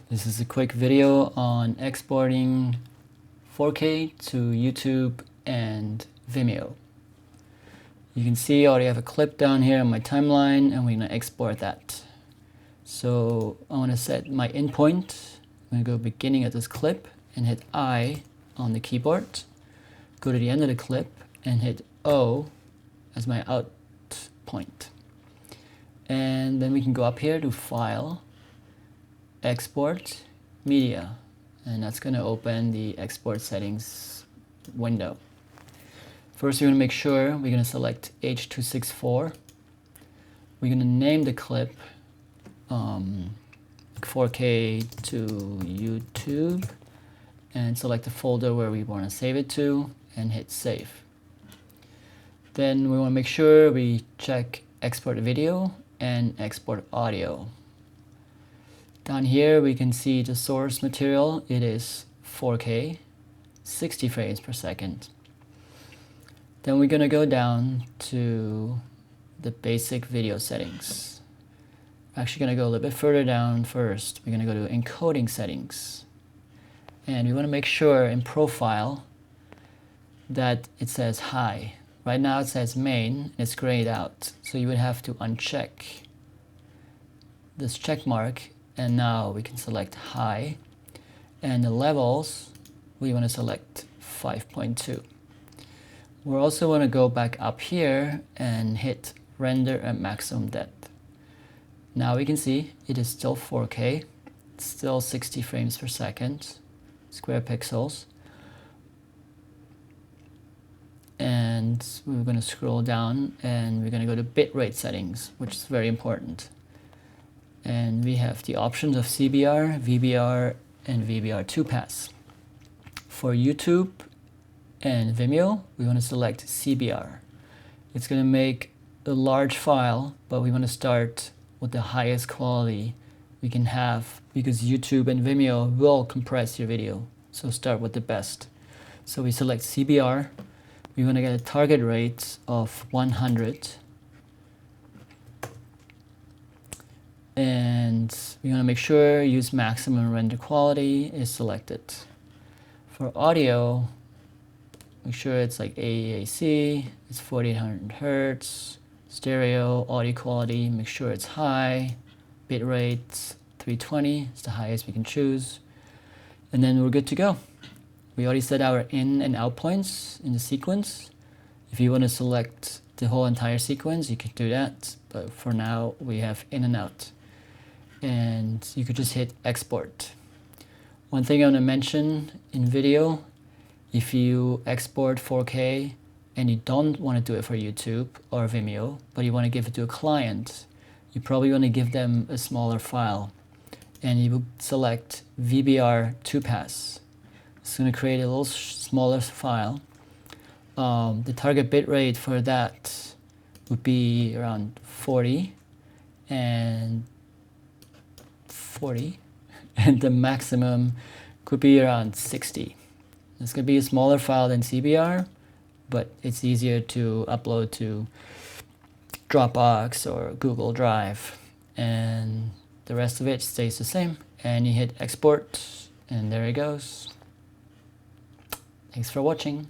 This is a quick video on exporting 4K to YouTube and Vimeo. You can see I already have a clip down here on my timeline and we're going to export that. So I want to set my in point. I'm going to go beginning of this clip and hit I on the keyboard. Go to the end of the clip and hit O as my out point. And then we can go up here to File, Export, Media. And that's going to open the export settings window. First, we're going to make sure we're going to select H.264. We're going to name the clip 4K to YouTube and select the folder where we want to save it to and hit save. Then we want to make sure we check export video and export audio. Down here we can see the source material. It is 4K, 60 frames per second. Then we're going to go down to the basic video settings. I'm actually going to go a little bit further down first. We're going to go to encoding settings. And we want to make sure in profile that it says high. Right now it says main and it's grayed out. So you would have to uncheck this check mark and now we can select high. And the levels, we want to select 5.2. We also want to go back up here and hit render at maximum depth. Now we can see it is still 4K, it's still 60 frames per second, square pixels. And we're going to scroll down and we're going to go to bitrate settings, which is very important. And we have the options of CBR, VBR, and VBR2 pass. For YouTube and Vimeo, we want to select CBR. It's going to make a large file, but we want to start with the highest quality we can have because YouTube and Vimeo will compress your video. So start with the best. So we select CBR. We want to get a target rate of 100. And we want to make sure use maximum render quality is selected. For audio, make sure it's like AAC, it's 4800 Hertz, stereo, audio quality, make sure it's high, bitrate 320 is the highest we can choose. And then we're good to go. We already set our in and out points in the sequence. If you want to select the whole entire sequence, you can do that. But for now, we have in and out. And you could just hit export. One thing I want to mention in video, if you export 4K and you don't want to do it for YouTube or Vimeo, but you want to give it to a client, you probably want to give them a smaller file. And you will select VBR2 pass. It's going to create a little smaller file. The target bitrate for that would be around 40 and the maximum could be around 60. It's going to be a smaller file than CBR, but it's easier to upload to Dropbox or Google Drive, and the rest of it stays the same. And you hit export and there it goes. Thanks for watching.